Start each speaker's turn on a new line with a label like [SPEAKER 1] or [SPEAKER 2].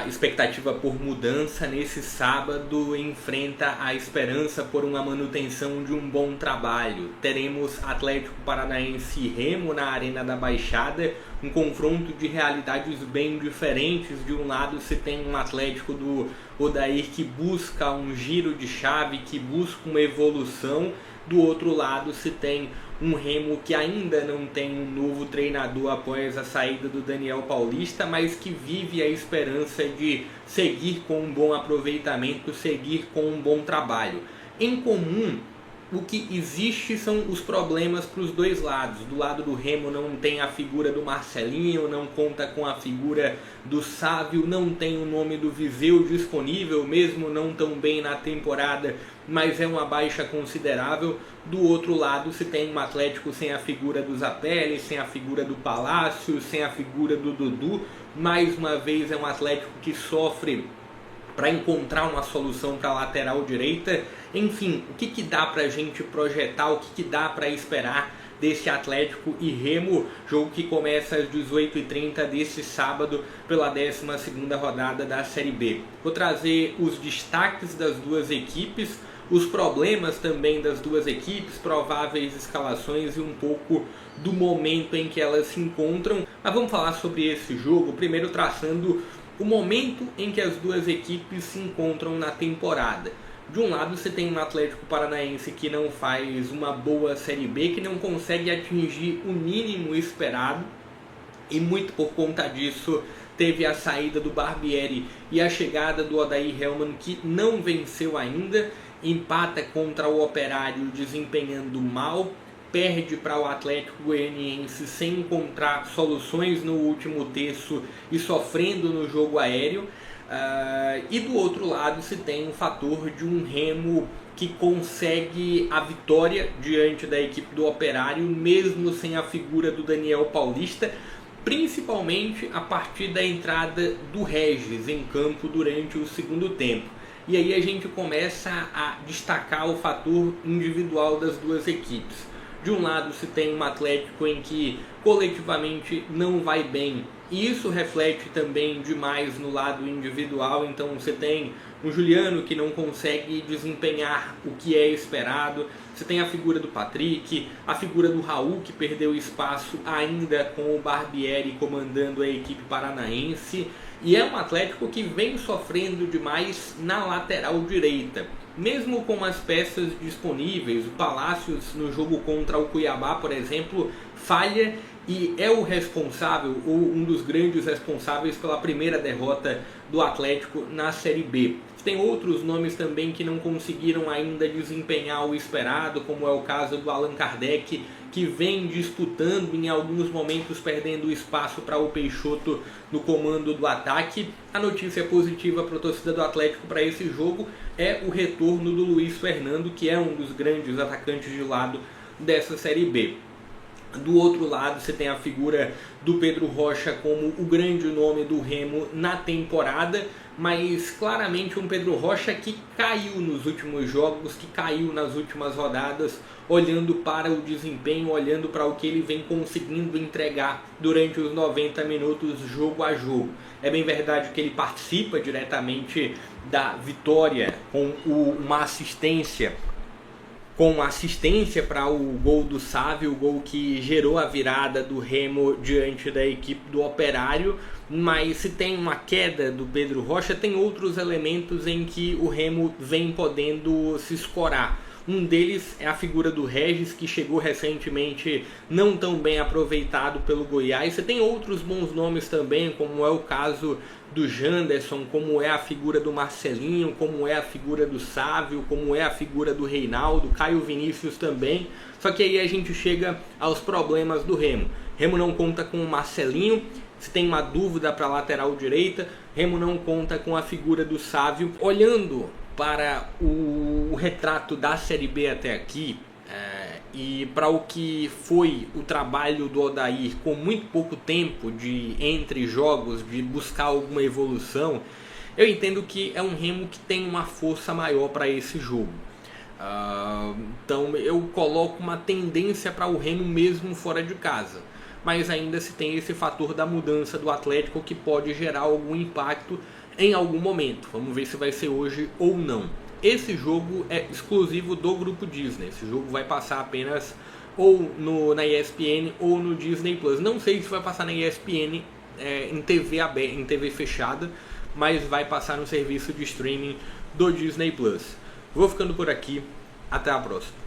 [SPEAKER 1] a expectativa por mudança nesse sábado enfrenta a esperança por uma manutenção de um bom trabalho. Teremos Atlético Paranaense e Remo na Arena da Baixada, um confronto de realidades bem diferentes. De um lado se tem um Atlético do Odair que busca um giro de chave, que busca uma evolução. Do outro lado se tem um Remo que ainda não tem um novo treinador após a saída do Daniel Paulista, mas que vive a esperança de seguir com um bom aproveitamento, seguir com um bom trabalho. Em comum, o que existe são os problemas para os dois lados. Do lado do Remo não tem a figura do Marcelinho, não conta com a figura do Sávio, não tem o nome do Viseu disponível, mesmo não tão bem na temporada, mas é uma baixa considerável. Do outro lado se tem um Atlético sem a figura do Zapelli, sem a figura do Palácio, sem a figura do Dudu. Mais uma vez é um Atlético que sofre para encontrar uma solução para a lateral direita. Enfim, o que dá para a gente projetar, o que dá para esperar desse Atlético e Remo, jogo que começa às 18h30 desse sábado pela 12ª rodada da Série B. Vou trazer os destaques das duas equipes, os problemas também das duas equipes, prováveis escalações e um pouco do momento em que elas se encontram. Mas vamos falar sobre esse jogo, primeiro traçando o momento em que as duas equipes se encontram na temporada. De um lado você tem um Atlético Paranaense que não faz uma boa Série B, que não consegue atingir o mínimo esperado, e muito por conta disso teve a saída do Barbieri e a chegada do Odair Hellmann, que não venceu ainda, empata contra o Operário desempenhando mal, perde para o Atlético Goianiense sem encontrar soluções no último terço e sofrendo no jogo aéreo. E do outro lado se tem o fator de um Remo que consegue a vitória diante da equipe do Operário, mesmo sem a figura do Daniel Paulista, principalmente a partir da entrada do Regis em campo durante o segundo tempo. E aí a gente começa a destacar o fator individual das duas equipes. De um lado se tem um Atlético em que coletivamente não vai bem, e isso reflete também demais no lado individual. Então você tem um Juliano que não consegue desempenhar o que é esperado, você tem a figura do Patrick, a figura do Raul que perdeu espaço ainda com o Barbieri comandando a equipe paranaense, e é um Atlético que vem sofrendo demais na lateral direita. Mesmo com as peças disponíveis, o Palácios no jogo contra o Cuiabá, por exemplo, falha e é o responsável, ou um dos grandes responsáveis pela primeira derrota do Atlético na Série B. Tem outros nomes também que não conseguiram ainda desempenhar o esperado, como é o caso do Allan Kardec, que vem disputando, em alguns momentos perdendo espaço para o Peixoto no comando do ataque. A notícia positiva para a torcida do Atlético para esse jogo é o retorno do Luiz Fernando, que é um dos grandes atacantes de lado dessa Série B. Do outro lado você tem a figura do Pedro Rocha como o grande nome do Remo na temporada, mas claramente um Pedro Rocha que caiu nos últimos jogos, que caiu nas últimas rodadas, olhando para o desempenho, olhando para o que ele vem conseguindo entregar durante os 90 minutos jogo a jogo. É bem verdade que ele participa diretamente da vitória com uma assistência para o gol do Sávio, o gol que gerou a virada do Remo diante da equipe do Operário. Mas se tem uma queda do Pedro Rocha, tem outros elementos em que o Remo vem podendo se escorar. Um deles é a figura do Regis, que chegou recentemente não tão bem aproveitado pelo Goiás. Você tem outros bons nomes também, como é o caso do Janderson, como é a figura do Marcelinho, como é a figura do Sávio, como é a figura do Reinaldo, Caio Vinícius também. Só que aí a gente chega aos problemas do Remo. Remo não conta com o Marcelinho, se tem uma dúvida para a lateral direita. Remo não conta com a figura do Sávio. Olhando para o retrato da Série B até aqui, e para o que foi o trabalho do Odair com muito pouco tempo de entre jogos, de buscar alguma evolução, eu entendo que é um Remo que tem uma força maior para esse jogo. Então eu coloco uma tendência para o Remo mesmo fora de casa. mas ainda se tem esse fator da mudança do Atlético que pode gerar algum impacto em algum momento. Vamos ver se vai ser hoje ou não. Esse jogo é exclusivo do grupo Disney. Esse jogo vai passar apenas ou na ESPN ou no Disney Plus. Não sei se vai passar na ESPN em TV aberta, em TV fechada, mas vai passar no serviço de streaming do Disney Plus. Vou ficando por aqui. Até a próxima.